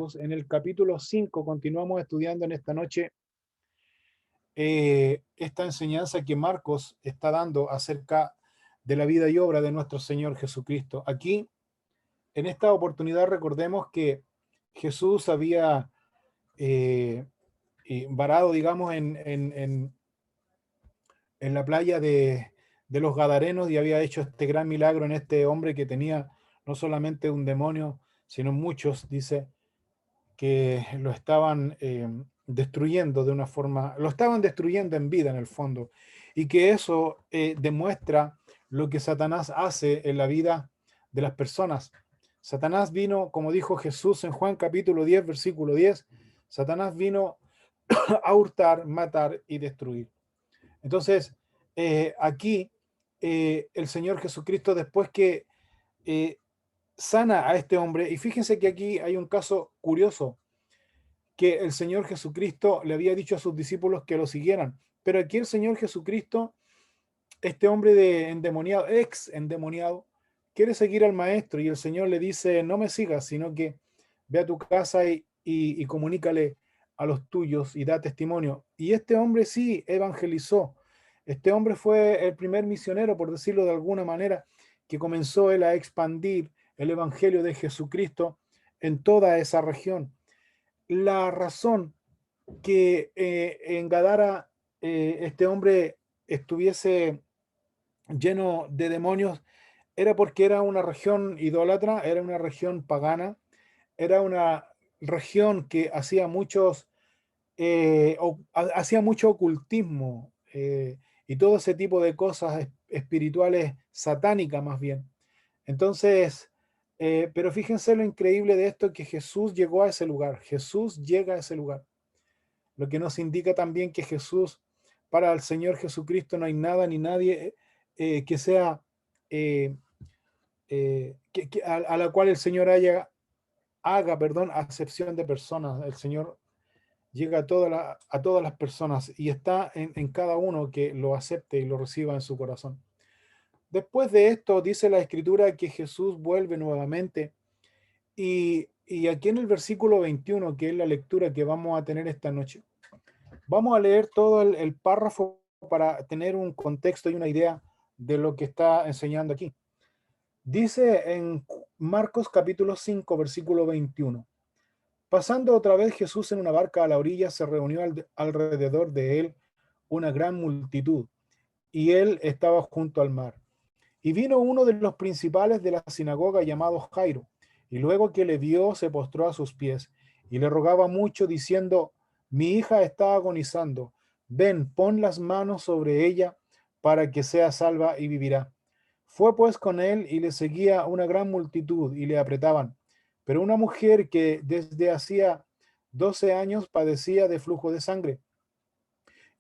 Marcos, en el capítulo 5. Continuamos estudiando en esta noche esta enseñanza que Marcos está dando acerca de la vida y obra de nuestro Señor Jesucristo. Aquí, en esta oportunidad, recordemos que Jesús había eh, varado, digamos, en la playa de los Gadarenos y había hecho este gran milagro en este hombre que tenía no solamente un demonio, sino muchos, dice, que lo estaban destruyendo de una forma, lo estaban destruyendo en vida en el fondo, y que eso demuestra lo que Satanás hace en la vida de las personas. Satanás vino, como dijo Jesús en Juan capítulo 10, versículo 10, Satanás vino a hurtar, matar y destruir. Entonces, aquí el Señor Jesucristo, después que eh, sana a este hombre, y fíjense que aquí hay un caso curioso, que el Señor Jesucristo le había dicho a sus discípulos que lo siguieran, pero aquí el Señor Jesucristo, este hombre de endemoniado, ex endemoniado, quiere seguir al maestro y el Señor le dice, no me sigas, sino que ve a tu casa y comunícale a los tuyos y da testimonio. Y este hombre sí evangelizó. Este hombre fue el primer misionero, por decirlo de alguna manera, que comenzó él a expandir el evangelio de Jesucristo en toda esa región. La razón que en Gadara este hombre estuviese lleno de demonios era porque era una región idólatra, era una región pagana, era una región que hacía hacía mucho ocultismo y todo ese tipo de cosas espirituales satánicas más bien. Entonces, pero fíjense lo increíble de esto, que Jesús llegó a ese lugar, Jesús llega a ese lugar, lo que nos indica también que Jesús, para el Señor Jesucristo no hay nada ni nadie que sea, eh, a la cual el Señor haga, perdón, acepción de personas. El Señor llega a todas las personas y está en cada uno que lo acepte y lo reciba en su corazón. Después de esto, dice la Escritura que Jesús vuelve nuevamente y aquí en el versículo 21, que es la lectura que vamos a tener esta noche, vamos a leer todo el párrafo para tener un contexto y una idea de lo que está enseñando aquí. Dice en Marcos capítulo 5, versículo 21. Pasando otra vez Jesús en una barca a la orilla, se reunió alrededor de él una gran multitud, y él estaba junto al mar. Y vino uno de los principales de la sinagoga llamado Jairo, y luego que le vio se postró a sus pies, y le rogaba mucho, diciendo, mi hija está agonizando, ven, pon las manos sobre ella, para que sea salva y vivirá. Fue pues con él, y le seguía una gran multitud, y le apretaban. Pero una mujer que desde hacía 12 años padecía de flujo de sangre,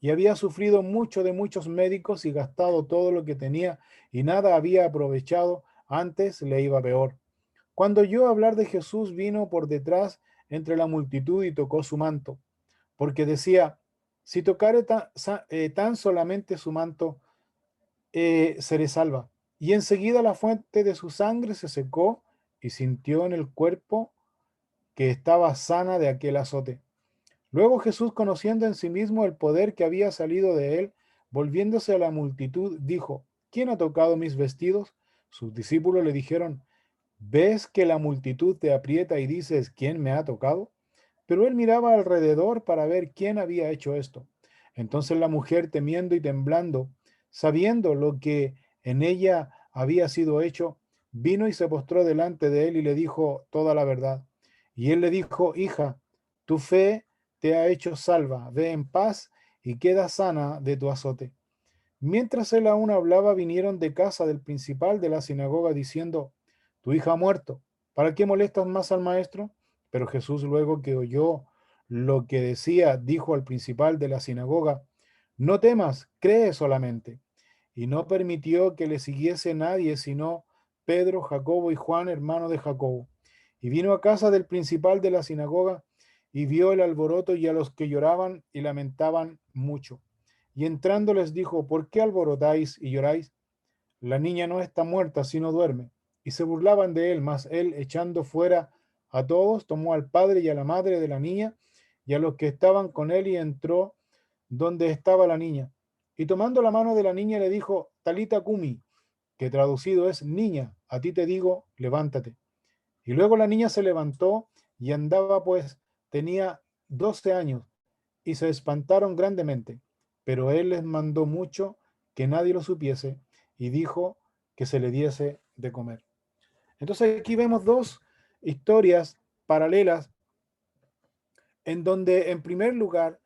y había sufrido mucho de muchos médicos y gastado todo lo que tenía, y nada había aprovechado, antes le iba peor. Cuando oyó hablar de Jesús, vino por detrás entre la multitud y tocó su manto, porque decía, si tocare tan solamente su manto, seré salva. Y enseguida la fuente de su sangre se secó y sintió en el cuerpo que estaba sana de aquel azote. Luego Jesús, conociendo en sí mismo el poder que había salido de él, volviéndose a la multitud, dijo, ¿quién ha tocado mis vestidos? Sus discípulos le dijeron, ¿ves que la multitud te aprieta y dices, ¿quién me ha tocado? Pero él miraba alrededor para ver quién había hecho esto. Entonces la mujer, temiendo y temblando, sabiendo lo que en ella había sido hecho, vino y se postró delante de él y le dijo toda la verdad. Y él le dijo, hija, tu fe te ha hecho salva, ve en paz y queda sana de tu azote. Mientras él aún hablaba, vinieron de casa del principal de la sinagoga diciendo, tu hija ha muerto, ¿para qué molestas más al maestro? Pero Jesús, luego que oyó lo que decía, dijo al principal de la sinagoga, no temas, cree solamente. Y no permitió que le siguiese nadie, sino Pedro, Jacobo y Juan, hermano de Jacobo. Y vino a casa del principal de la sinagoga y vio el alboroto y a los que lloraban y lamentaban mucho. Y entrando les dijo, ¿por qué alborotáis y lloráis? La niña no está muerta, sino duerme. Y se burlaban de él, mas él, echando fuera a todos, tomó al padre y a la madre de la niña y a los que estaban con él y entró donde estaba la niña. Y tomando la mano de la niña le dijo, Talita Kumi, que traducido es, niña, a ti te digo, levántate. Y luego la niña se levantó y andaba, pues tenía 12 años, y se espantaron grandemente. Pero él les mandó mucho que nadie lo supiese y dijo que se le diese de comer. Entonces aquí vemos dos historias paralelas en donde en primer lugar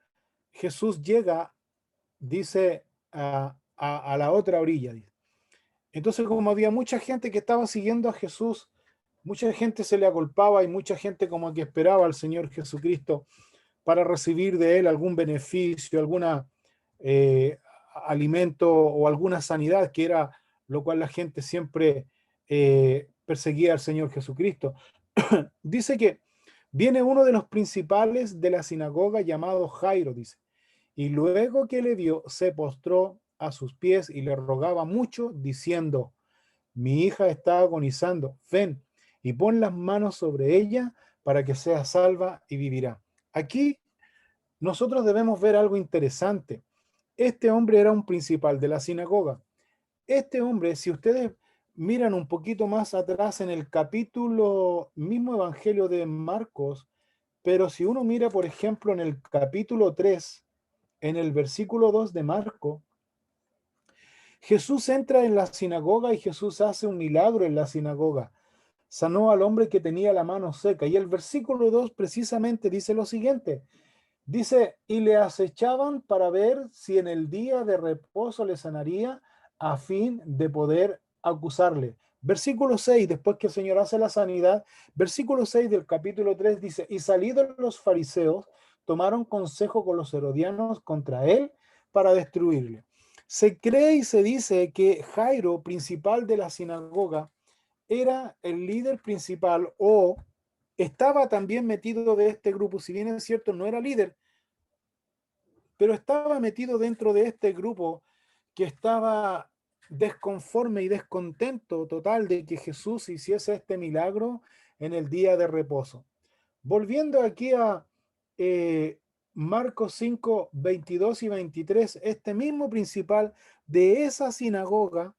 Jesús llega, dice, a la otra orilla. Entonces, como había mucha gente que estaba siguiendo a Jesús, mucha gente se le agolpaba y mucha gente como que esperaba al Señor Jesucristo para recibir de él algún beneficio, alguna eh, alimento o alguna sanidad, que era lo cual la gente siempre perseguía al Señor Jesucristo. Dice que viene uno de los principales de la sinagoga llamado Jairo, dice, y luego que le vio, se postró a sus pies y le rogaba mucho, diciendo, mi hija está agonizando, ven y pon las manos sobre ella para que sea salva y vivirá. Aquí nosotros debemos ver algo interesante. Este hombre era un principal de la sinagoga. Este hombre, si ustedes miran un poquito más atrás en el capítulo, mismo Evangelio de Marcos, pero si uno mira, por ejemplo, en el capítulo 3, en el versículo 2 de Marco, Jesús entra en la sinagoga y Jesús hace un milagro en la sinagoga. Sanó al hombre que tenía la mano seca. Y el versículo 2 precisamente dice lo siguiente. Dice, y le acechaban para ver si en el día de reposo le sanaría a fin de poder acusarle. Versículo 6, después que el Señor hace la sanidad, versículo 6 del capítulo 3 dice, y salidos los fariseos, tomaron consejo con los herodianos contra él para destruirle. Se cree y se dice que Jairo, principal de la sinagoga, era el líder principal o estaba también metido de este grupo. Si bien es cierto, no era líder, pero estaba metido dentro de este grupo que estaba desconforme y descontento total de que Jesús hiciese este milagro en el día de reposo. Volviendo aquí a Marcos 5, 22 y 23, este mismo principal de esa sinagoga,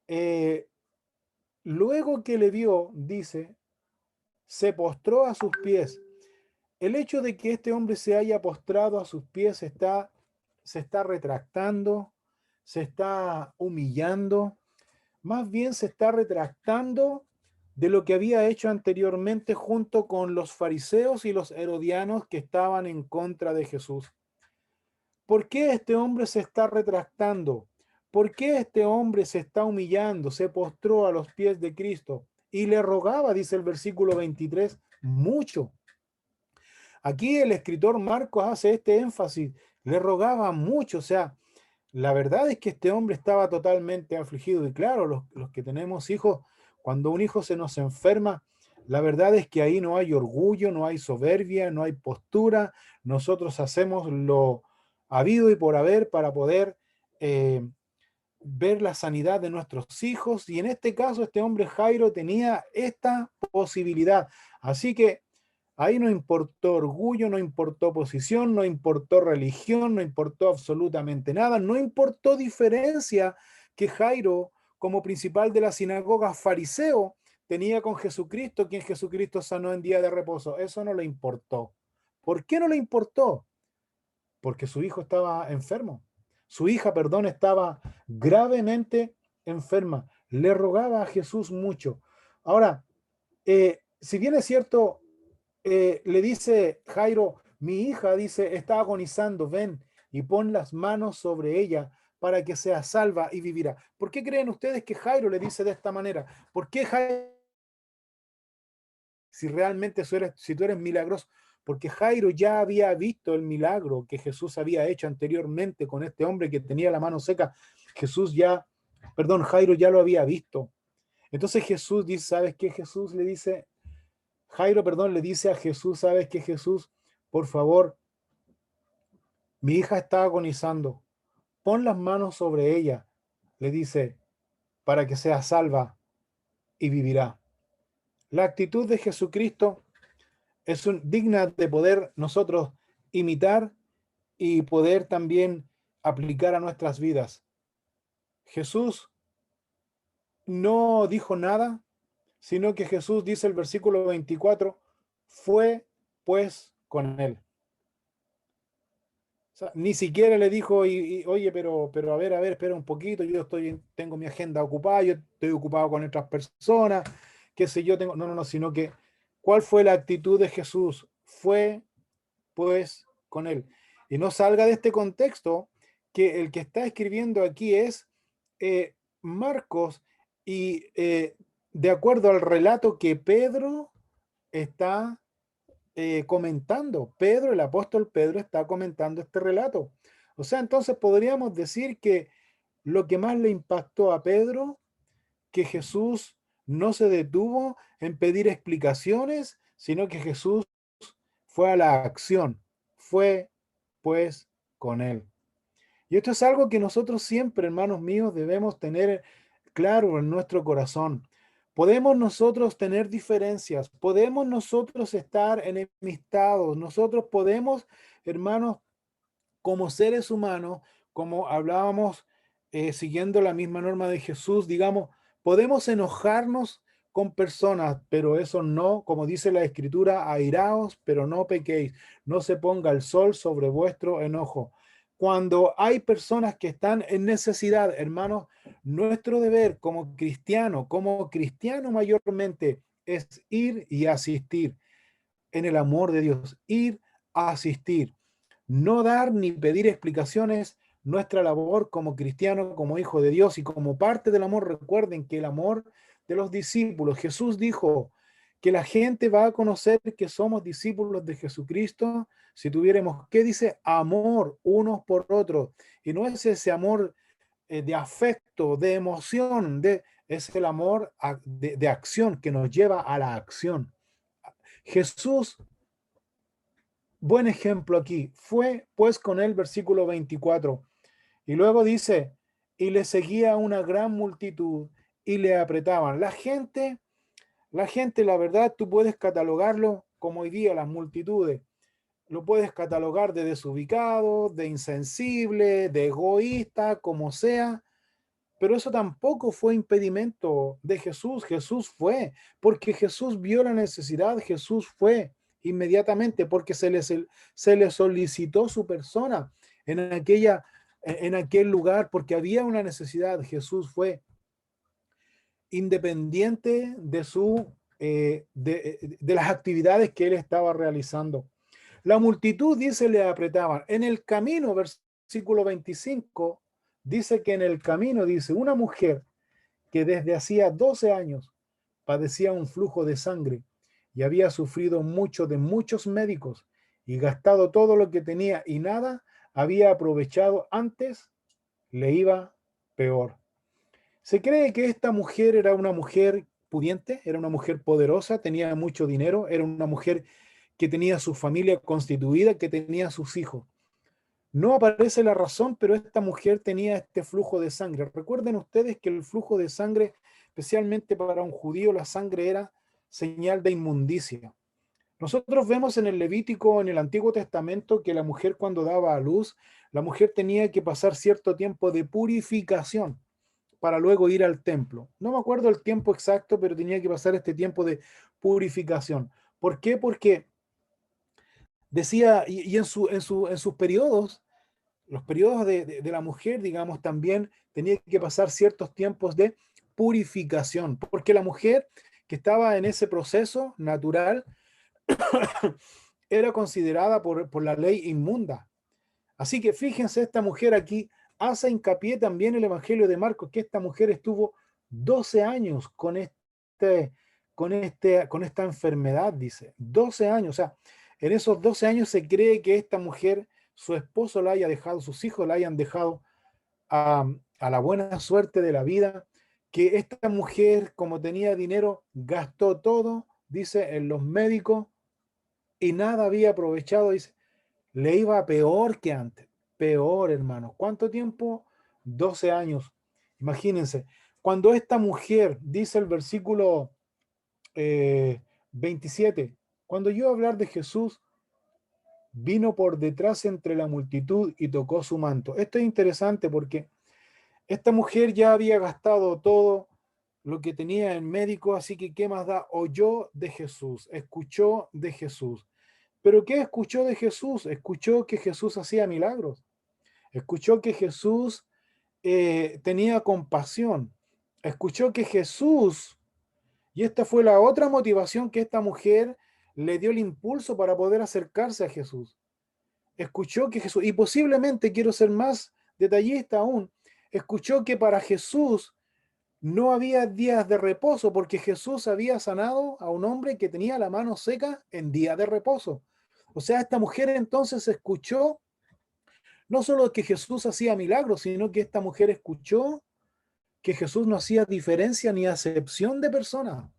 eh, luego que le vio, dice, se postró a sus pies. El hecho de que este hombre se haya postrado a sus pies se está retractando, se está humillando, más bien se está retractando de lo que había hecho anteriormente junto con los fariseos y los herodianos que estaban en contra de Jesús. ¿Por qué este hombre se está retractando? ¿Por qué este hombre se está humillando? Se postró a los pies de Cristo y le rogaba, dice el versículo 23, mucho. Aquí el escritor Marcos hace este énfasis, le rogaba mucho, o sea, la verdad es que este hombre estaba totalmente afligido y claro, los que tenemos hijos, cuando un hijo se nos enferma, la verdad es que ahí no hay orgullo, no hay soberbia, no hay postura, nosotros hacemos lo habido y por haber para poder ver la sanidad de nuestros hijos y en este caso este hombre Jairo tenía esta posibilidad, así que ahí no importó orgullo, no importó posición, no importó religión, no importó absolutamente nada, no importó diferencia que Jairo, como principal de la sinagoga fariseo, tenía con Jesucristo, quien Jesucristo sanó en día de reposo. Eso no le importó. ¿Por qué no le importó? Porque su hijo estaba enfermo. Su hija, perdón, estaba gravemente enferma. Le rogaba a Jesús mucho. Ahora, si bien es cierto, le dice Jairo, mi hija, dice, está agonizando, ven y pon las manos sobre ella para que sea salva y vivirá. ¿Por qué creen ustedes que Jairo le dice de esta manera? ¿Por qué Jairo, si realmente si tú eres milagroso? Porque Jairo ya había visto el milagro que Jesús había hecho anteriormente con este hombre que tenía la mano seca. Jairo ya lo había visto. Entonces Jesús dice, ¿sabes qué? Jesús le dice, Jairo, perdón, le dice a Jesús, ¿sabes qué, Jesús? Por favor, mi hija está agonizando. Pon las manos sobre ella, le dice, para que sea salva y vivirá. La actitud de Jesucristo es digna de poder nosotros imitar y poder también aplicar a nuestras vidas. Jesús no dijo nada, sino que Jesús dice el versículo 24, fue pues con él. O sea, ni siquiera le dijo, oye, pero a ver, espera un poquito, yo tengo mi agenda ocupada, yo estoy ocupado con otras personas, qué sé yo, tengo, no, sino que, ¿cuál fue la actitud de Jesús? Fue pues con él. Y no salga de este contexto que el que está escribiendo aquí es Marcos, y de acuerdo al relato que Pedro está comentando, Pedro, el apóstol Pedro está comentando este relato. O sea, entonces podríamos decir que lo que más le impactó a Pedro, que Jesús no se detuvo en pedir explicaciones, sino que Jesús fue a la acción, fue pues con él. Y esto es algo que nosotros siempre, hermanos míos, debemos tener claro en nuestro corazón. Podemos nosotros tener diferencias, podemos nosotros estar enemistados, nosotros podemos, hermanos, como seres humanos, como hablábamos, siguiendo la misma norma de Jesús, digamos, podemos enojarnos con personas, pero eso no, como dice la Escritura, airaos, pero no pequéis, no se ponga el sol sobre vuestro enojo. Cuando hay personas que están en necesidad, hermanos, nuestro deber como cristiano mayormente, es ir y asistir en el amor de Dios, ir a asistir. No dar ni pedir explicaciones, nuestra labor como cristiano, como hijo de Dios y como parte del amor. Recuerden que el amor de los discípulos, Jesús dijo que la gente va a conocer que somos discípulos de Jesucristo si tuviéramos, ¿qué dice? Amor unos por otros. Y no es ese amor de afecto, de emoción, es el amor de acción que nos lleva a la acción. Jesús, buen ejemplo aquí, fue pues con él, versículo 24. Y luego dice, y le seguía una gran multitud y le apretaban. La verdad, tú puedes catalogarlo como hoy día las multitudes. Lo puedes catalogar de desubicado, de insensible, de egoísta, como sea. Pero eso tampoco fue impedimento de Jesús. Jesús fue, porque Jesús vio la necesidad, Jesús fue inmediatamente, porque se le solicitó su persona en aquel lugar, porque había una necesidad. Jesús fue independiente de las actividades que él estaba realizando. La multitud, dice, le apretaban. En el camino, versículo 25, dice que en el camino, dice, una mujer que desde hacía 12 años padecía un flujo de sangre y había sufrido mucho de muchos médicos y gastado todo lo que tenía y nada había aprovechado, antes le iba peor. Se cree que esta mujer era una mujer pudiente, era una mujer poderosa, tenía mucho dinero, era una mujer que tenía su familia constituida, que tenía sus hijos. No aparece la razón, pero esta mujer tenía este flujo de sangre. Recuerden ustedes que el flujo de sangre, especialmente para un judío, la sangre era señal de inmundicia. Nosotros vemos en el Levítico, en el Antiguo Testamento, que la mujer cuando daba a luz, la mujer tenía que pasar cierto tiempo de purificación para luego ir al templo. No me acuerdo el tiempo exacto, pero tenía que pasar este tiempo de purificación. ¿Por qué? Porque decía, y en sus periodos, los periodos de la mujer, digamos, también tenía que pasar ciertos tiempos de purificación, porque la mujer que estaba en ese proceso natural era considerada por la ley inmunda. Así que fíjense, esta mujer aquí hace hincapié también el Evangelio de Marcos, que esta mujer estuvo 12 años con esta enfermedad, dice. 12 años, o sea, en esos 12 años se cree que esta mujer, su esposo la haya dejado, sus hijos la hayan dejado a la buena suerte de la vida, que esta mujer, como tenía dinero, gastó todo, dice, en los médicos y nada había aprovechado, dice, le iba peor que antes, peor, hermano. ¿Cuánto tiempo? 12 años. Imagínense, cuando esta mujer, dice el versículo eh, 27. Cuando yo hablar de Jesús, vino por detrás entre la multitud y tocó su manto. Esto es interesante porque esta mujer ya había gastado todo lo que tenía en médico, así que ¿qué más da? Oyó de Jesús, escuchó de Jesús. ¿Pero qué escuchó de Jesús? Escuchó que Jesús hacía milagros. Escuchó que Jesús tenía compasión. Escuchó que Jesús, y esta fue la otra motivación que esta mujer le dio el impulso para poder acercarse a Jesús. Escuchó que Jesús, y posiblemente quiero ser más detallista aún, escuchó que para Jesús no había días de reposo porque Jesús había sanado a un hombre que tenía la mano seca en día de reposo. O sea, esta mujer entonces escuchó no solo que Jesús hacía milagros, sino que esta mujer escuchó que Jesús no hacía diferencia ni acepción de persona,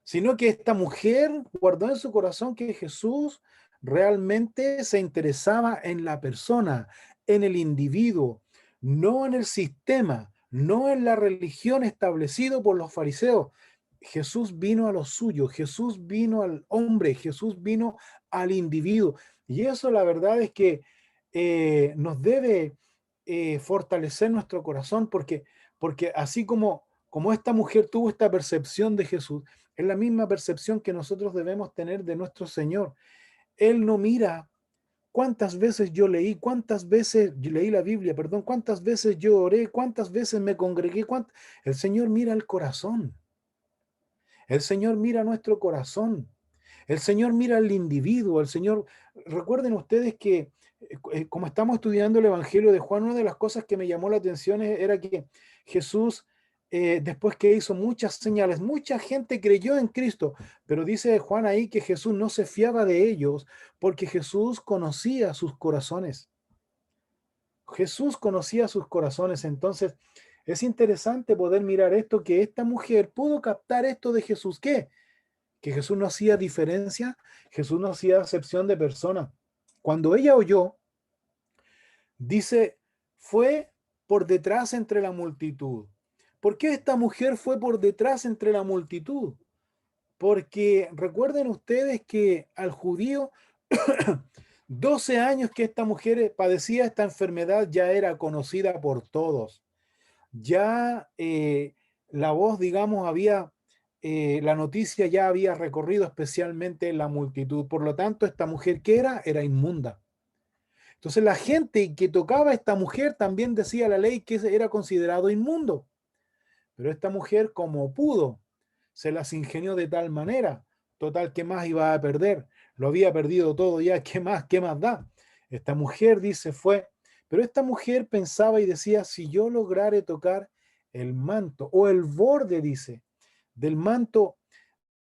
sino que esta mujer guardó en su corazón que Jesús realmente se interesaba en la persona, en el individuo, no en el sistema, no en la religión establecido por los fariseos. Jesús vino a lo suyo, Jesús vino al hombre, Jesús vino al individuo. Y eso la verdad es que nos debe fortalecer nuestro corazón porque así como esta mujer tuvo esta percepción de Jesús, es la misma percepción que nosotros debemos tener de nuestro Señor. Él no mira cuántas veces yo leí, cuántas veces yo leí la Biblia, perdón, cuántas veces yo oré, cuántas veces me congregué. El Señor mira el corazón. El Señor mira nuestro corazón. El Señor mira al individuo. El Señor, recuerden ustedes que como estamos estudiando el Evangelio de Juan, una de las cosas que me llamó la atención era que Jesús, después que hizo muchas señales, mucha gente creyó en Cristo, pero dice Juan ahí que Jesús no se fiaba de ellos porque Jesús conocía sus corazones. Jesús conocía sus corazones. Entonces, es interesante poder mirar esto, que esta mujer pudo captar esto de Jesús. ¿Qué? Que Jesús no hacía diferencia, Jesús no hacía acepción de persona. Cuando ella oyó, dice, fue por detrás entre la multitud. ¿Por qué esta mujer fue por detrás entre la multitud? Porque recuerden ustedes que al judío, 12 años que esta mujer padecía esta enfermedad ya era conocida por todos. Ya la voz, digamos, la noticia ya había recorrido especialmente la multitud. Por lo tanto, esta mujer que era inmunda. Entonces la gente que tocaba a esta mujer también decía la ley que era considerado inmundo. Pero esta mujer, como pudo, se las ingenió de tal manera, total, ¿qué más iba a perder? Lo había perdido todo ya, qué más da? Esta mujer dice pero esta mujer pensaba y decía, si yo lograre tocar el manto o el borde, dice, del manto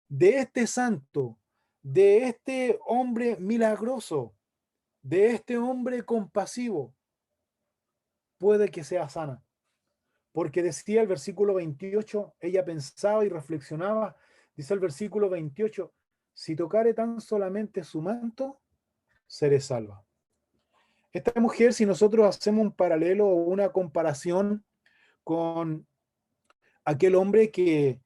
de este santo, de este hombre milagroso, de este hombre compasivo, puede que sea sana. Porque decía el versículo 28, ella pensaba y reflexionaba, dice el versículo 28, si tocare tan solamente su manto, seré salva. Esta mujer, si nosotros hacemos un paralelo o una comparación con aquel hombre que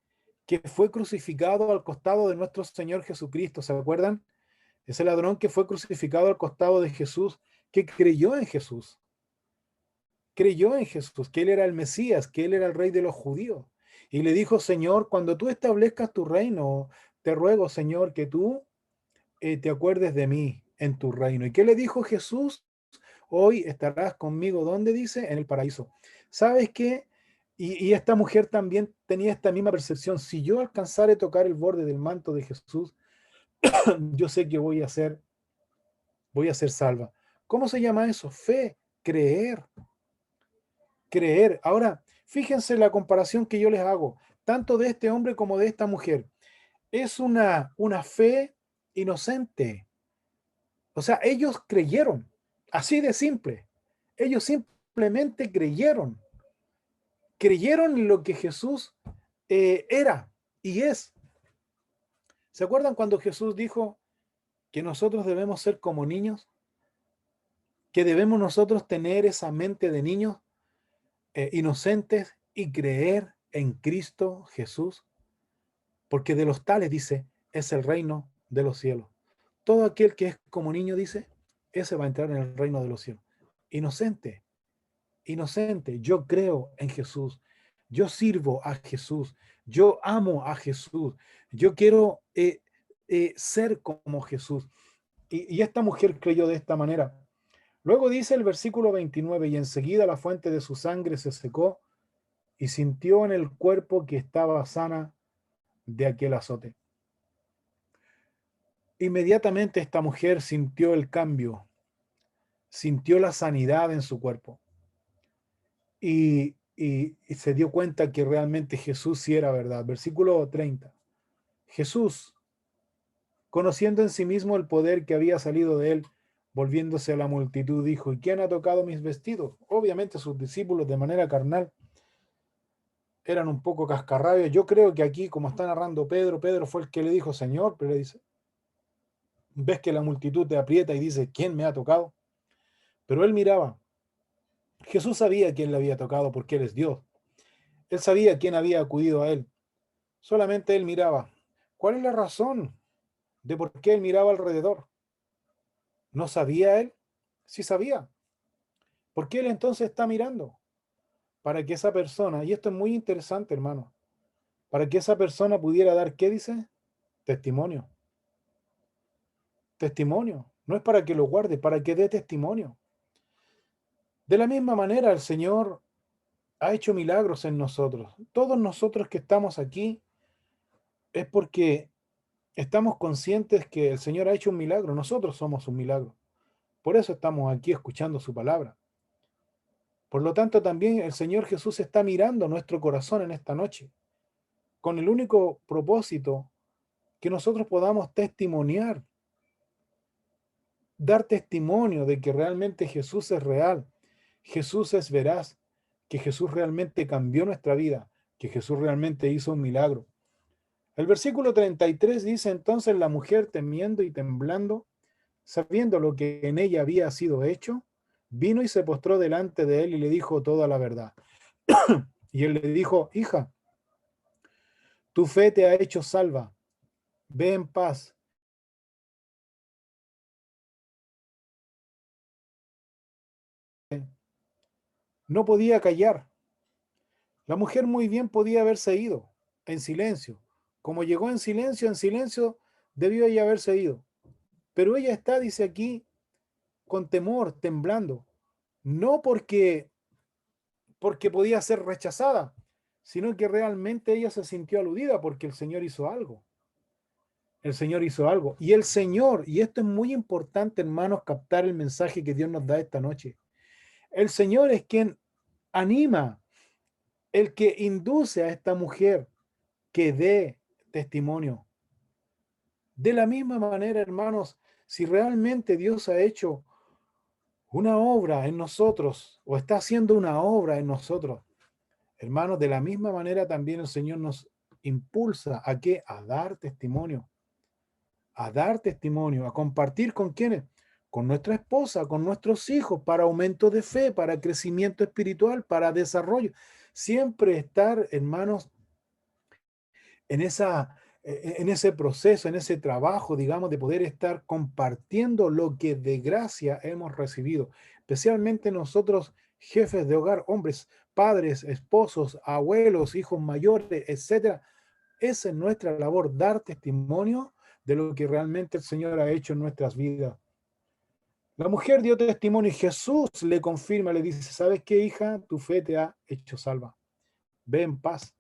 fue crucificado al costado de nuestro Señor Jesucristo, ¿se acuerdan? Ese ladrón que fue crucificado al costado de Jesús, que creyó en Jesús, que él era el Mesías, que él era el rey de los judíos. Y le dijo, Señor, cuando tú establezcas tu reino, te ruego, Señor, que tú te acuerdes de mí en tu reino. ¿Y qué le dijo Jesús? Hoy estarás conmigo, ¿dónde dice? En el paraíso. ¿Sabes qué? Y esta mujer también tenía esta misma percepción. Si yo alcanzare a tocar el borde del manto de Jesús, yo sé que voy a ser salva. ¿Cómo se llama eso? Fe, creer. Creer. Ahora, fíjense la comparación que yo les hago, tanto de este hombre como de esta mujer. Es una fe inocente. O sea, ellos creyeron, así de simple. Ellos simplemente creyeron. Creyeron en lo que Jesús era y es. ¿Se acuerdan cuando Jesús dijo que nosotros debemos ser como niños? Que debemos nosotros tener esa mente de niños inocentes y creer en Cristo Jesús. porque de los tales, dice, es el reino de los cielos. Todo aquel que es como niño, dice, ese va a entrar en el reino de los cielos. Inocente, inocente, yo creo en Jesús, yo sirvo a Jesús, yo amo a Jesús, yo quiero ser como Jesús. Y esta mujer creyó de esta manera. Luego dice el versículo 29, y enseguida la fuente de su sangre se secó y sintió en el cuerpo que estaba sana de aquel azote. Inmediatamente esta mujer sintió el cambio, sintió la sanidad en su cuerpo y se dio cuenta que realmente Jesús sí era verdad. Versículo 30. Jesús, conociendo en sí mismo el poder que había salido de él, volviéndose a la multitud, dijo, ¿y quién ha tocado mis vestidos? Obviamente sus discípulos de manera carnal eran un poco cascarrabias. Yo creo que aquí, como está narrando Pedro, Pedro fue el que le dijo, Señor, pero le dice, ves que la multitud te aprieta y dice, ¿quién me ha tocado? Pero él miraba. Jesús sabía quién le había tocado porque él es Dios. Él sabía quién había acudido a él. Solamente él miraba. ¿Cuál es la razón de por qué él miraba alrededor? ¿No sabía él? Sí sabía. ¿Por qué él entonces está mirando? Para que esa persona, y esto es muy interesante, hermano, para que esa persona pudiera dar, ¿qué dice? Testimonio. Testimonio. No es para que lo guarde, para que dé testimonio. De la misma manera, el Señor ha hecho milagros en nosotros. Todos nosotros que estamos aquí es porque estamos conscientes que el Señor ha hecho un milagro. Nosotros somos un milagro. Por eso estamos aquí escuchando su palabra. Por lo tanto, también el Señor Jesús está mirando nuestro corazón en esta noche, con el único propósito que nosotros podamos testimoniar, dar testimonio de que realmente Jesús es real, Jesús es veraz, que Jesús realmente cambió nuestra vida, que Jesús realmente hizo un milagro. El versículo 33 dice entonces la mujer temiendo y temblando, sabiendo lo que en ella había sido hecho, vino y se postró delante de él y le dijo toda la verdad. Y él le dijo, hija, tu fe te ha hecho salva, ve en paz. No podía callar. La mujer muy bien podía haberse ido en silencio. Como llegó en silencio debió ella haberse ido. Pero ella está, dice aquí, con temor, temblando. No porque podía ser rechazada, sino que realmente ella se sintió aludida porque el Señor hizo algo. El Señor hizo algo. Y el Señor, y esto es muy importante, hermanos, captar el mensaje que Dios nos da esta noche. El Señor es quien anima, el que induce a esta mujer que dé testimonio. De la misma manera, hermanos, si realmente Dios ha hecho una obra en nosotros o está haciendo una obra en nosotros, hermanos, de la misma manera también el Señor nos impulsa a qué? A dar testimonio, a dar testimonio, a compartir con quienes, con nuestra esposa, con nuestros hijos, para aumento de fe, para crecimiento espiritual, para desarrollo. Siempre estar, hermanos, en en ese proceso, en ese trabajo, digamos, de poder estar compartiendo lo que de gracia hemos recibido, especialmente nosotros, jefes de hogar, hombres, padres, esposos, abuelos, hijos mayores, etcétera. Esa es nuestra labor, dar testimonio de lo que realmente el Señor ha hecho en nuestras vidas. La mujer dio testimonio y Jesús le confirma, le dice, ¿sabes qué, hija? Tu fe te ha hecho salva. Ve en paz,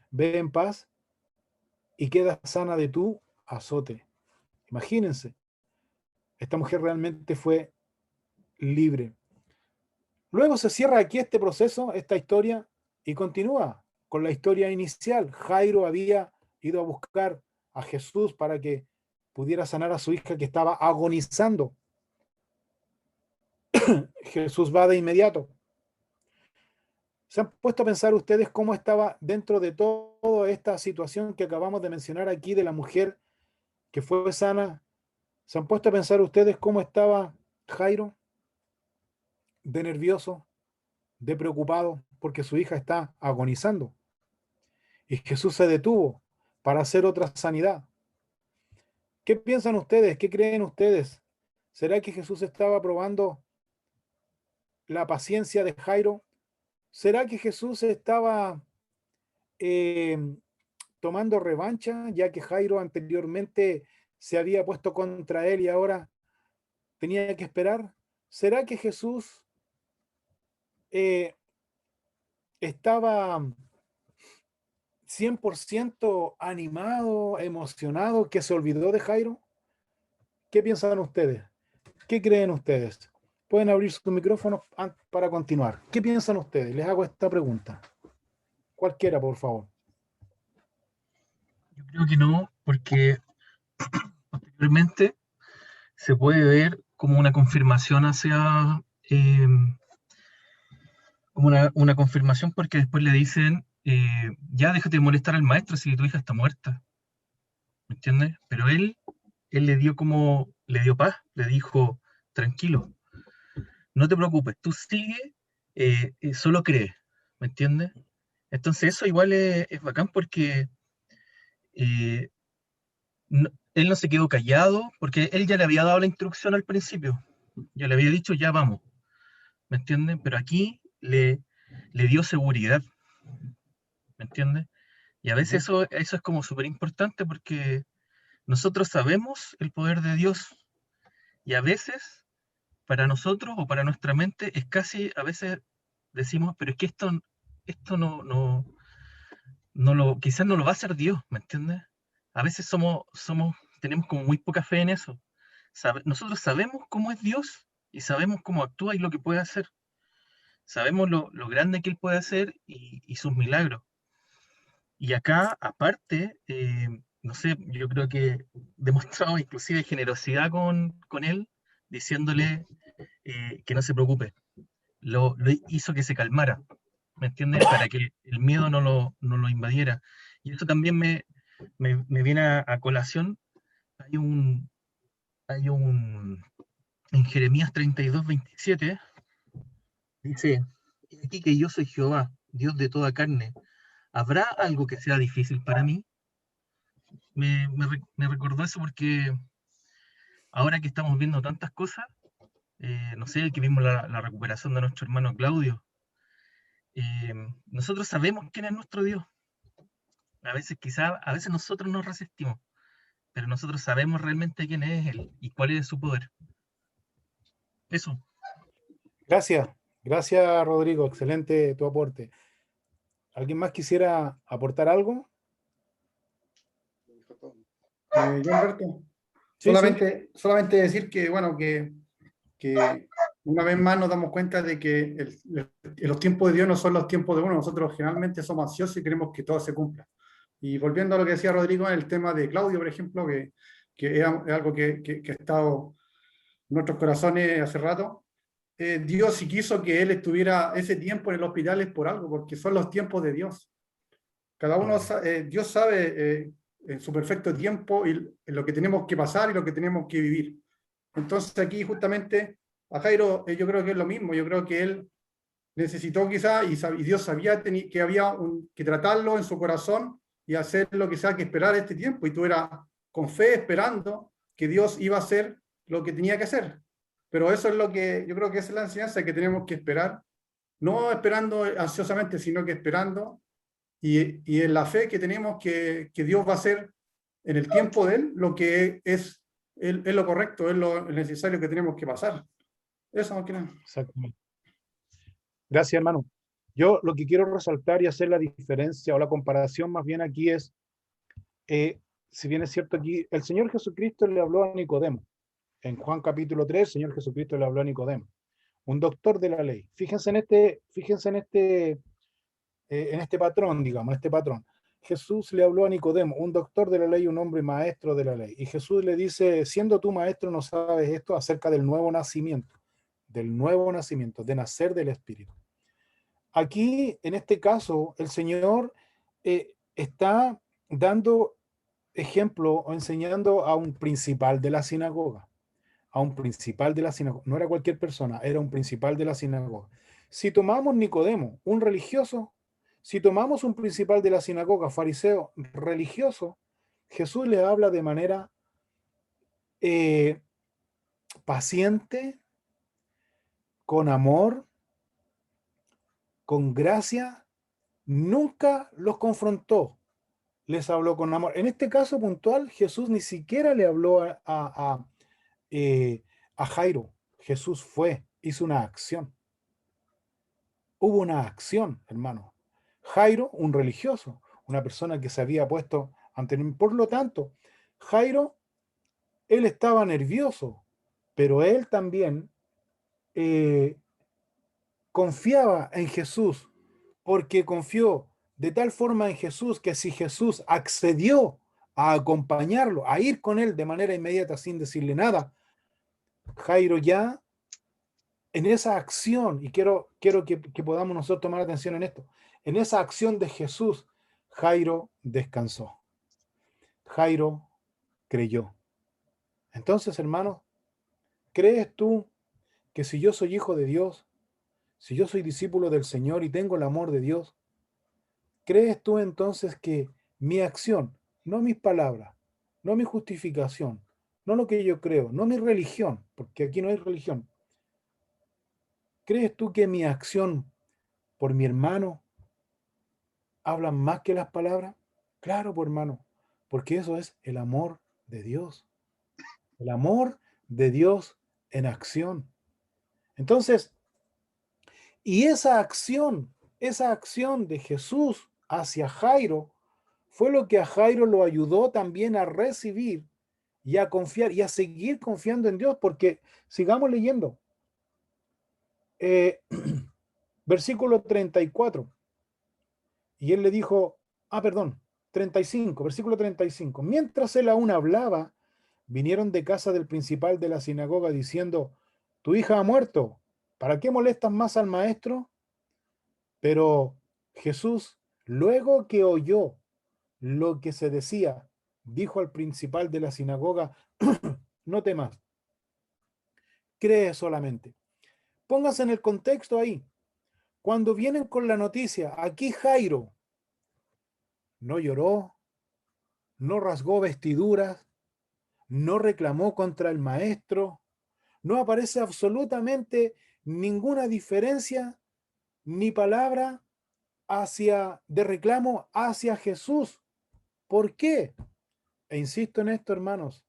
ve en paz y queda sana de tu azote. Imagínense, esta mujer realmente fue libre. Luego se cierra aquí este proceso, esta historia, y continúa con la historia inicial. Jairo había ido a buscar a Jesús para que pudiera sanar a su hija que estaba agonizando. Jesús va de inmediato. ¿Se han puesto a pensar ustedes cómo estaba dentro de toda esta situación que acabamos de mencionar aquí de la mujer que fue sana? ¿Se han puesto a pensar ustedes cómo estaba Jairo? De nervioso, de preocupado, porque su hija está agonizando. Y Jesús se detuvo, para hacer otra sanidad. ¿Qué piensan ustedes? ¿Qué creen ustedes? ¿Será que Jesús estaba probando la paciencia de Jairo? ¿Será que Jesús estaba eh, tomando revancha, ya que Jairo anteriormente se había puesto contra él y ahora tenía que esperar? ¿Será que Jesús eh, estaba 100% animado, emocionado, que se olvidó de Jairo? ¿Qué piensan ustedes? ¿Qué creen ustedes? Pueden abrir su micrófono para continuar. ¿Qué piensan ustedes? Les hago esta pregunta. Cualquiera, por favor. Yo creo que no, porque posteriormente se puede ver como una confirmación hacia, como una confirmación porque después le dicen, ya déjate de molestar al maestro si tu hija está muerta, ¿me entiendes? Pero él le dio como, le dio paz, le dijo, tranquilo, no te preocupes, tú sigue, solo cree, ¿me entiendes? Entonces eso igual es bacán porque eh, él no se quedó callado, porque él ya le había dado la instrucción al principio, ya le había dicho, ya vamos, ¿me entiendes? Pero aquí le dio seguridad, ¿me entiendes? Y a veces Ujú. eso es como súper importante porque nosotros sabemos el poder de Dios y a veces para nosotros o para nuestra mente es casi, a veces decimos, pero es que esto quizás no lo va a hacer Dios, ¿me entiendes? A veces tenemos como muy poca fe en eso. Nosotros sabemos cómo es Dios y sabemos cómo actúa y lo que puede hacer. Sabemos lo grande que Él puede hacer y sus milagros. Y acá, aparte, no sé, yo creo que demostrado inclusive generosidad con Él, diciéndole que no se preocupe. Lo hizo que se calmara, ¿me entiendes? Para que el miedo no lo invadiera. Y eso también me viene a colación. Hay un, en Jeremías 32:27, dice, "He aquí que yo soy Jehová, Dios de toda carne. ¿Habrá algo que sea difícil para mí?" Me recordó eso porque ahora que estamos viendo tantas cosas, no sé, que vimos la recuperación de nuestro hermano Claudio, eh, nosotros sabemos quién es nuestro Dios. A veces nosotros nos resistimos, pero nosotros sabemos realmente quién es Él y cuál es su poder. Eso. Gracias. Gracias, Rodrigo. Excelente tu aporte. ¿Alguien más quisiera aportar algo? Yo, Alberto, Sí, sí. solamente decir que, bueno, que una vez más nos damos cuenta de que los tiempos de Dios no son los tiempos de uno. Nosotros generalmente somos ansiosos y queremos que todo se cumpla. Y volviendo a lo que decía Rodrigo en el tema de Claudio, por ejemplo, que es algo que ha estado en nuestros corazones hace rato, Dios si quiso que él estuviera ese tiempo en el hospital es por algo, porque son los tiempos de Dios. Cada uno, Claro. Dios sabe en su perfecto tiempo y en lo que tenemos que pasar y lo que tenemos que vivir. Entonces aquí justamente a Jairo yo creo que es lo mismo, yo creo que él necesitó quizá y Dios sabía que había que tratarlo en su corazón y hacer lo que sea que esperar este tiempo y tú eras con fe esperando que Dios iba a hacer lo que tenía que hacer. Pero eso es lo que yo creo que esa es la enseñanza que tenemos que esperar, no esperando ansiosamente, sino que esperando y en la fe que tenemos que Dios va a hacer en el tiempo de Él lo que es lo correcto, es lo necesario que tenemos que pasar. Eso más que nada. Exactamente. Gracias, hermano. Yo lo que quiero resaltar y hacer la diferencia o la comparación más bien aquí es, si bien es cierto aquí, el Señor Jesucristo le habló a Nicodemo. En Juan capítulo 3, el Señor Jesucristo le habló a Nicodemo, un doctor de la ley. En este patrón, digamos, en este patrón. Jesús le habló a Nicodemo, un doctor de la ley, un hombre maestro de la ley. Y Jesús le dice, siendo tú maestro, no sabes esto acerca del nuevo nacimiento, de nacer del Espíritu. Aquí, en este caso, el Señor está dando ejemplo o enseñando a un principal de la sinagoga, no era cualquier persona, era un principal de la sinagoga. Si tomamos Nicodemo, un religioso, Si tomamos un principal de la sinagoga, fariseo religioso, Jesús le habla de manera paciente, con amor, con gracia. Nunca los confrontó, les habló con amor. En este caso puntual, Jesús ni siquiera le habló a Jairo. Jesús hizo una acción. Hubo una acción, hermano. Jairo, un religioso, una persona que se había puesto ante... Por lo tanto, Jairo, él estaba nervioso, pero él también confiaba en Jesús, porque confió de tal forma en Jesús que si Jesús accedió a acompañarlo, a ir con él de manera inmediata sin decirle nada, Jairo ya en esa acción, y quiero que podamos nosotros tomar atención en esto, en esa acción de Jesús, Jairo descansó. Jairo creyó. Entonces, hermano, ¿crees tú que si yo soy hijo de Dios, si yo soy discípulo del Señor y tengo el amor de Dios, ¿crees tú entonces que mi acción, no mis palabras, no mi justificación, no lo que yo creo, no mi religión, porque aquí no hay religión, ¿crees tú que mi acción por mi hermano hablan más que las palabras? Claro, pues, hermano, porque eso es el amor de Dios. El amor de Dios en acción. Entonces, y esa acción de Jesús hacia Jairo fue lo que a Jairo lo ayudó también a recibir y a confiar y a seguir confiando en Dios, porque sigamos leyendo. Versículo 34. Y él le dijo, perdón, 35, versículo 35. Mientras él aún hablaba, vinieron de casa del principal de la sinagoga diciendo, tu hija ha muerto, ¿para qué molestas más al maestro? Pero Jesús, luego que oyó lo que se decía, dijo al principal de la sinagoga, no temas, cree solamente. Póngase en el contexto ahí. Cuando vienen con la noticia, aquí Jairo no lloró, no rasgó vestiduras, no reclamó contra el maestro, no aparece absolutamente ninguna diferencia ni palabra de reclamo hacia Jesús. ¿Por qué? E insisto en esto, hermanos,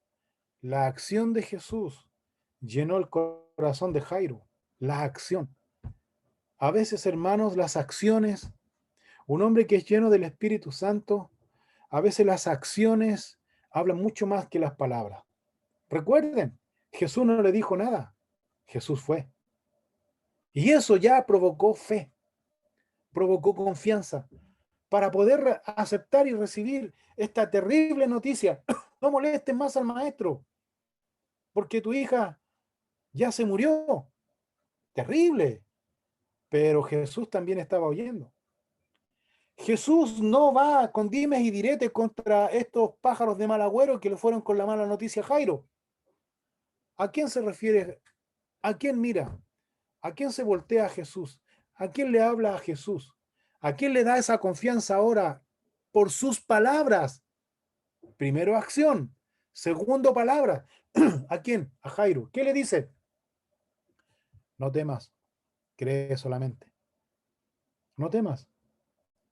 la acción de Jesús llenó el corazón de Jairo. La acción. A veces, hermanos, las acciones, un hombre que es lleno del Espíritu Santo, a veces las acciones hablan mucho más que las palabras. Recuerden, Jesús no le dijo nada. Jesús fue. Y eso ya provocó fe, provocó confianza para poder aceptar y recibir esta terrible noticia. No molestes más al maestro, porque tu hija ya se murió. Terrible. Pero Jesús también estaba oyendo. Jesús no va con dimes y diretes contra estos pájaros de mal agüero que le fueron con la mala noticia a Jairo. ¿A quién se refiere? ¿A quién mira? ¿A quién se voltea a Jesús? ¿A quién le habla a Jesús? ¿A quién le da esa confianza ahora? Por sus palabras. Primero acción. Segundo palabra. ¿A quién? A Jairo. ¿Qué le dice? No temas, cree solamente. No temas,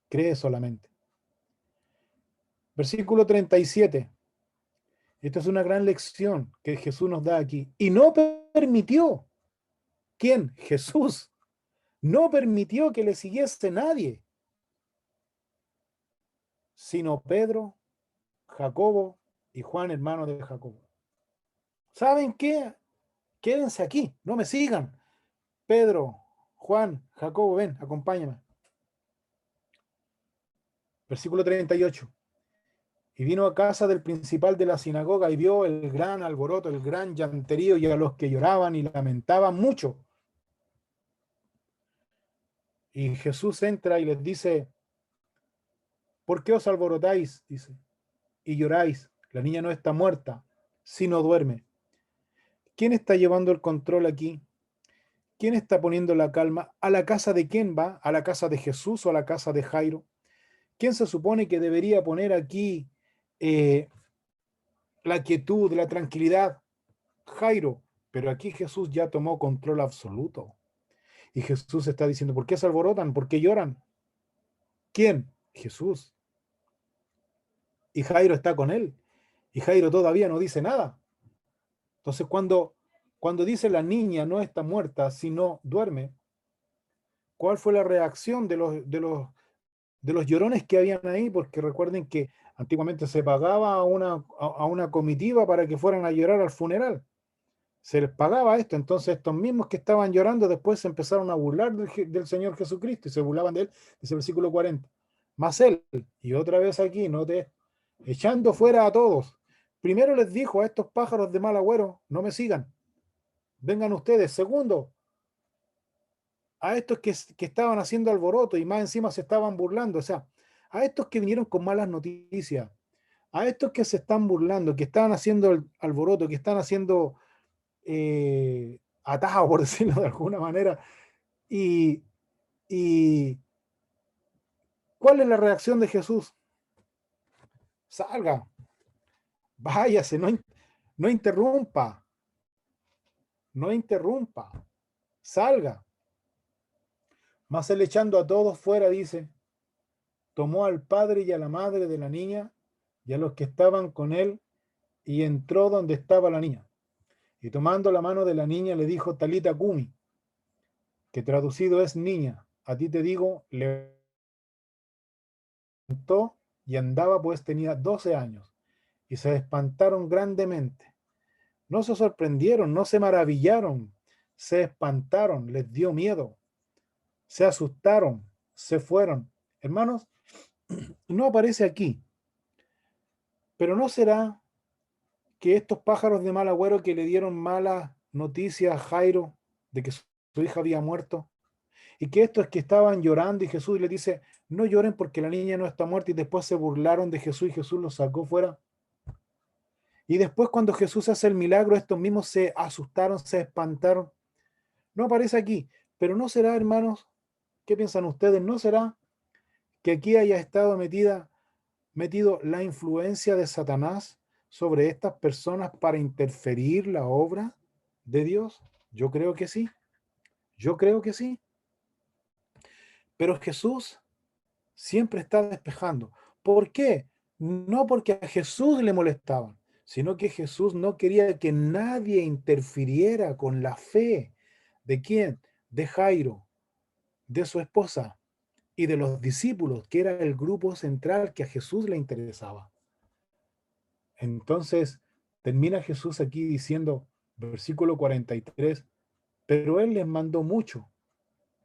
cree solamente. Versículo 37. Esta es una gran lección que Jesús nos da aquí. Y no permitió. ¿Quién? Jesús. No permitió que le siguiese nadie, sino Pedro, Jacobo y Juan, hermano de Jacobo. ¿Saben qué? Quédense aquí, no me sigan. Pedro, Juan, Jacobo, ven, acompáñame. Versículo 38. Y vino a casa del principal de la sinagoga y vio el gran alboroto, el gran llanterío y a los que lloraban y lamentaban mucho. Y Jesús entra y les dice, ¿por qué os alborotáis? Dice, y lloráis. La niña no está muerta, sino duerme. ¿Quién está llevando el control aquí? ¿Quién está poniendo la calma? ¿A la casa de quién va? ¿A la casa de Jesús o a la casa de Jairo? ¿Quién se supone que debería poner aquí eh, la quietud, la tranquilidad? Jairo. Pero aquí Jesús ya tomó control absoluto. Y Jesús está diciendo, ¿por qué se alborotan? ¿Por qué lloran? ¿Quién? Jesús. Y Jairo está con él. Y Jairo todavía no dice nada. Entonces cuando dice la niña no está muerta, sino duerme, ¿cuál fue la reacción de los llorones que habían ahí? Porque recuerden que antiguamente se pagaba a una comitiva para que fueran a llorar al funeral. Se les pagaba esto, entonces estos mismos que estaban llorando después se empezaron a burlar del Señor Jesucristo y se burlaban de él, dice el versículo 40. Más él, y otra vez aquí, note, echando fuera a todos. Primero les dijo a estos pájaros de mal agüero, no me sigan, vengan ustedes. Segundo, a estos que estaban haciendo alboroto y más encima se estaban burlando, o sea, a estos que vinieron con malas noticias, a estos que se están burlando, que están haciendo el alboroto, que están haciendo atajo, por decirlo de alguna manera, y, y ¿cuál es la reacción de Jesús? Salga, váyase, no interrumpa, no interrumpa, salga. Mas él echando a todos fuera, dice, tomó al padre y a la madre de la niña y a los que estaban con él y entró donde estaba la niña. Y tomando la mano de la niña le dijo, Talita Kumi, que traducido es niña, a ti te digo, levantó y andaba, pues tenía 12 años. Y se espantaron grandemente. No se sorprendieron, no se maravillaron, se espantaron, les dio miedo, se asustaron, se fueron. Hermanos, no aparece aquí, pero ¿no será que estos pájaros de mal agüero que le dieron malas noticias a Jairo de que su hija había muerto, y que estos que estaban llorando y Jesús les dice, no lloren porque la niña no está muerta, y después se burlaron de Jesús y Jesús los sacó fuera? Y después cuando Jesús hace el milagro, estos mismos se asustaron, se espantaron. No aparece aquí, pero ¿no será, hermanos? ¿Qué piensan ustedes? ¿No será que aquí haya estado metido la influencia de Satanás sobre estas personas para interferir la obra de Dios? Yo creo que sí, yo creo que sí. Pero Jesús siempre está despejando. ¿Por qué? No porque a Jesús le molestaban, sino que Jesús no quería que nadie interfiriera con la fe. ¿De quién? De Jairo, de su esposa y de los discípulos, que era el grupo central que a Jesús le interesaba. Entonces, termina Jesús aquí diciendo, versículo 43, pero él les mandó mucho,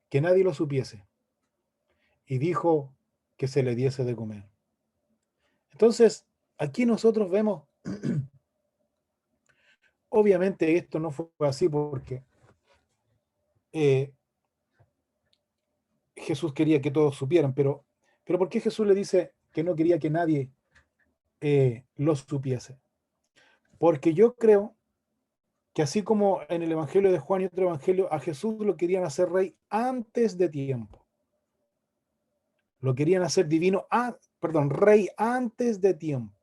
que nadie lo supiese, y dijo que se le diese de comer. Entonces, aquí nosotros vemos, obviamente esto no fue así porque eh, Jesús quería que todos supieran, pero ¿por qué Jesús le dice que no quería que nadie lo supiese? Porque yo creo que así como en el Evangelio de Juan y otro Evangelio, a Jesús lo querían hacer rey antes de tiempo. Lo querían hacer divino, rey antes de tiempo,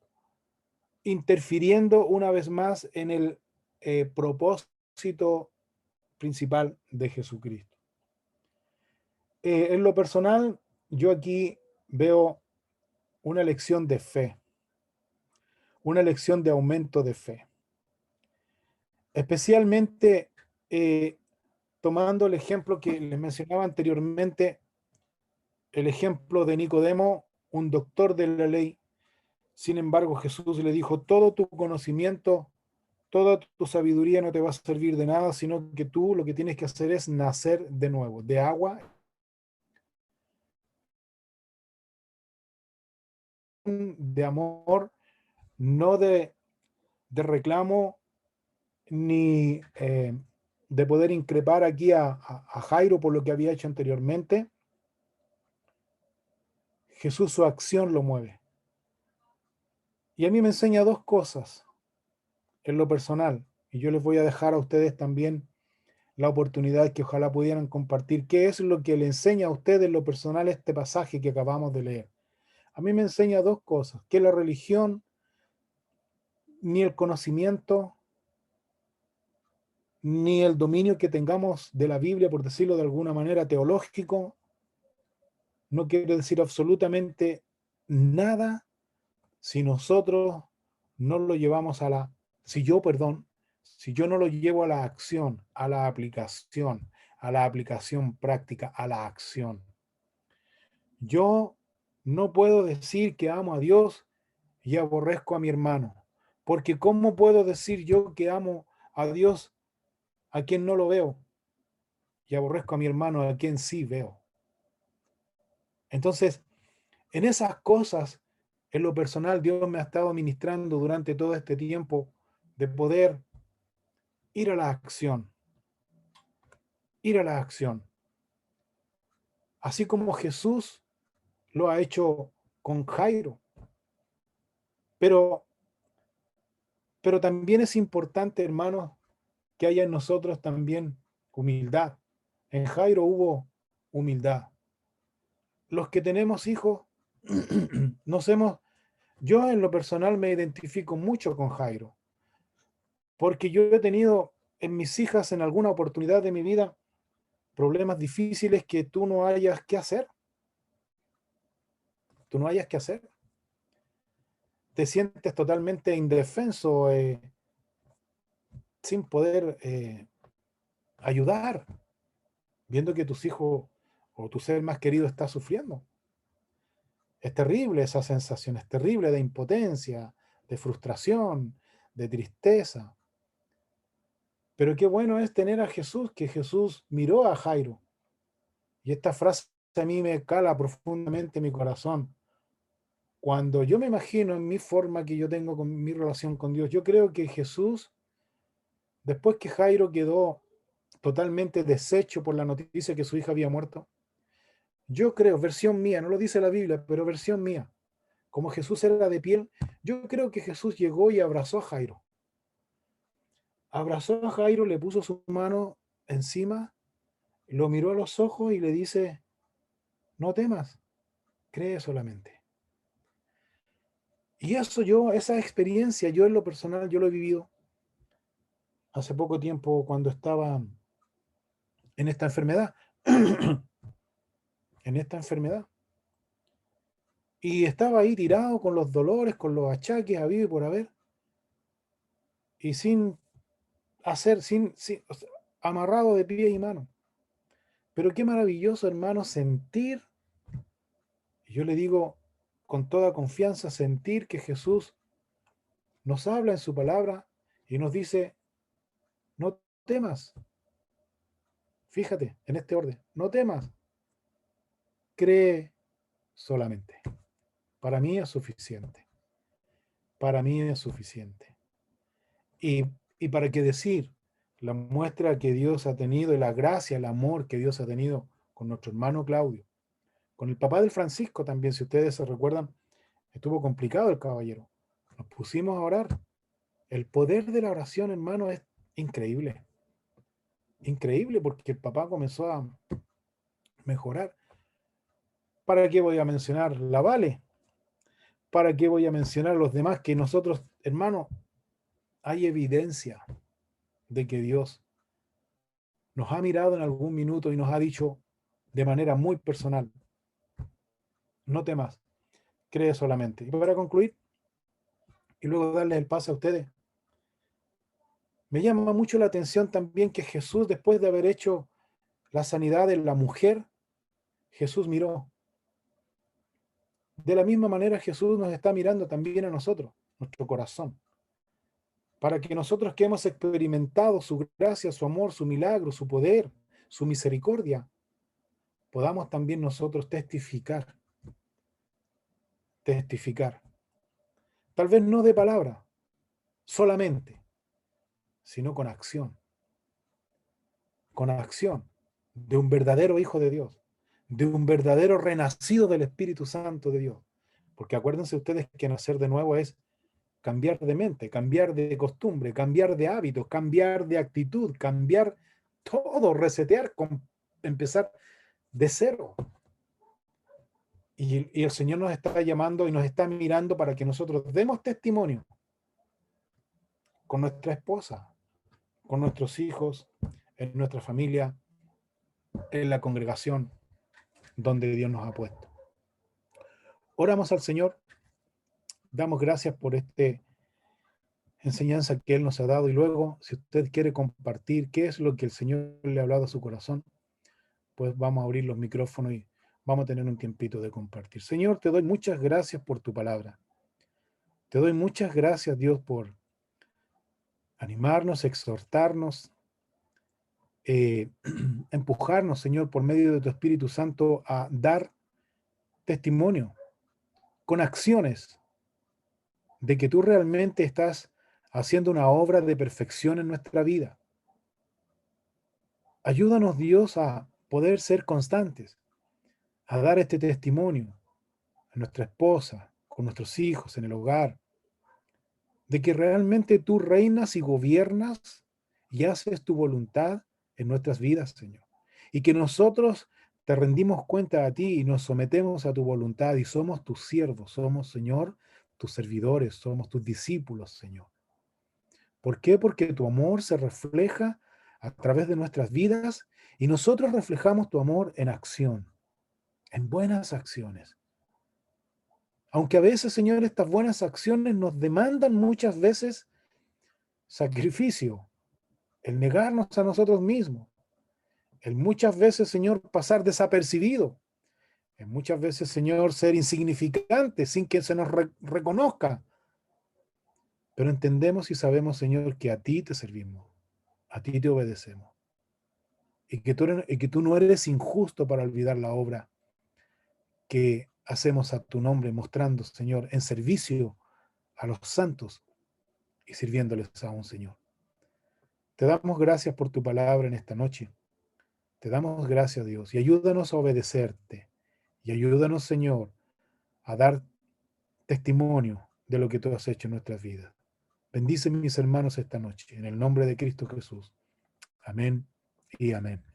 interfiriendo una vez más en el propósito principal de Jesucristo. En lo personal, yo aquí veo una lección de fe, una lección de aumento de fe. Especialmente tomando el ejemplo que les mencionaba anteriormente, el ejemplo de Nicodemo, un doctor de la ley. Sin embargo, Jesús le dijo, todo tu conocimiento, toda tu sabiduría no te va a servir de nada, sino que tú lo que tienes que hacer es nacer de nuevo, de agua, de amor, no de reclamo, ni de poder increpar aquí a Jairo por lo que había hecho anteriormente. Jesús, su acción lo mueve. Y a mí me enseña dos cosas en lo personal, y yo les voy a dejar a ustedes también la oportunidad que ojalá pudieran compartir qué es lo que le enseña a ustedes en lo personal este pasaje que acabamos de leer. A mí me enseña dos cosas, que la religión ni el conocimiento ni el dominio que tengamos de la Biblia, por decirlo de alguna manera, teológico, no quiere decir absolutamente nada si nosotros no lo llevamos a la, si yo, perdón, si yo no lo llevo a la acción, a la aplicación práctica, a la acción. Yo no puedo decir que amo a Dios y aborrezco a mi hermano, porque ¿cómo puedo decir yo que amo a Dios a quien no lo veo y aborrezco a mi hermano a quien sí veo? Entonces, en esas cosas, en lo personal, Dios me ha estado ministrando durante todo este tiempo de poder ir a la acción, ir a la acción. Así como Jesús lo ha hecho con Jairo. Pero también es importante, hermanos, que haya en nosotros también humildad. En Jairo hubo humildad. Los que tenemos hijos, yo en lo personal me identifico mucho con Jairo, porque yo he tenido en mis hijas en alguna oportunidad de mi vida problemas difíciles que tú no hayas que hacer. Tú no hayas que hacer. Te sientes totalmente indefenso, sin poder ayudar, viendo que tus hijos o tu ser más querido está sufriendo. Es terrible esa sensación, es terrible de impotencia, de frustración, de tristeza. Pero qué bueno es tener a Jesús, que Jesús miró a Jairo. Y esta frase a mí me cala profundamente en mi corazón. Cuando yo me imagino en mi forma que yo tengo con mi relación con Dios, yo creo que Jesús, después que Jairo quedó totalmente deshecho por la noticia que su hija había muerto, yo creo, versión mía, no lo dice la Biblia, pero versión mía, como Jesús era de piel, yo creo que Jesús llegó y abrazó a Jairo. Abrazó a Jairo, le puso su mano encima, lo miró a los ojos y le dice, no temas, cree solamente. Y eso esa experiencia, yo en lo personal, yo lo he vivido hace poco tiempo cuando estaba en esta enfermedad. En esta enfermedad. Y estaba ahí tirado con los dolores, con los achaques, habido y por haber. Y sin hacer, o sea, amarrado de pie y mano. Pero qué maravilloso, hermano, sentir, y yo le digo con toda confianza, sentir que Jesús nos habla en su palabra y nos dice, no temas. Fíjate en este orden, no temas, cree solamente. Para mí es suficiente. Para mí es suficiente. Y, y para qué decir, la muestra que Dios ha tenido y la gracia, el amor que Dios ha tenido con nuestro hermano Claudio, con el papá del Francisco también, si ustedes se recuerdan, estuvo complicado el caballero. Nos pusimos a orar. El poder de la oración, hermano, es increíble. Increíble porque el papá comenzó a mejorar. ¿Para qué voy a mencionar la Vale? ¿Para qué voy a mencionar los demás que nosotros, hermano, hay evidencia de que Dios nos ha mirado en algún minuto y nos ha dicho de manera muy personal, no temas, cree solamente. Y para concluir, y luego darles el pase a ustedes, me llama mucho la atención también que Jesús, después de haber hecho la sanidad de la mujer, Jesús miró. De la misma manera Jesús nos está mirando también a nosotros, nuestro corazón, para que nosotros que hemos experimentado su gracia, su amor, su milagro, su poder, su misericordia, podamos también nosotros testificar. Tal vez no de palabra, solamente, sino con acción, de un verdadero hijo de Dios, de un verdadero renacido del Espíritu Santo de Dios. Porque acuérdense ustedes que nacer de nuevo es cambiar de mente, cambiar de costumbre, cambiar de hábitos, cambiar de actitud, cambiar todo, resetear, empezar de cero. Y el Señor nos está llamando y nos está mirando para que nosotros demos testimonio con nuestra esposa, con nuestros hijos, en nuestra familia, en la congregación donde Dios nos ha puesto. Oramos al Señor, damos gracias por esta enseñanza que Él nos ha dado, y luego, si usted quiere compartir qué es lo que el Señor le ha hablado a su corazón, pues vamos a abrir los micrófonos y vamos a tener un tiempito de compartir. Señor, te doy muchas gracias por tu palabra. Te doy muchas gracias, Dios, por animarnos, exhortarnos, empujarnos, Señor, por medio de tu Espíritu Santo a dar testimonio con acciones de que tú realmente estás haciendo una obra de perfección en nuestra vida. Ayúdanos, Dios, a poder ser constantes, a dar este testimonio a nuestra esposa, con nuestros hijos, en el hogar, de que realmente tú reinas y gobiernas y haces tu voluntad en nuestras vidas, Señor. Y que nosotros te rendimos cuenta a ti y nos sometemos a tu voluntad y somos tus siervos, somos, Señor, tus servidores, somos tus discípulos, Señor. ¿Por qué? Porque tu amor se refleja a través de nuestras vidas y nosotros reflejamos tu amor en acción, en buenas acciones. Aunque a veces, Señor, estas buenas acciones nos demandan muchas veces sacrificio, el negarnos a nosotros mismos, el muchas veces, Señor, pasar desapercibido, el muchas veces, Señor, ser insignificante sin que se nos reconozca. Pero entendemos y sabemos, Señor, que a ti te servimos, a ti te obedecemos, y que tú no eres injusto para olvidar la obra que hacemos a tu nombre, mostrando, Señor, en servicio a los santos y sirviéndoles a un Señor. Te damos gracias por tu palabra en esta noche. Te damos gracias, Dios, y ayúdanos a obedecerte. Y ayúdanos, Señor, a dar testimonio de lo que tú has hecho en nuestras vidas. Bendice mis hermanos esta noche, en el nombre de Cristo Jesús. Amén y amén.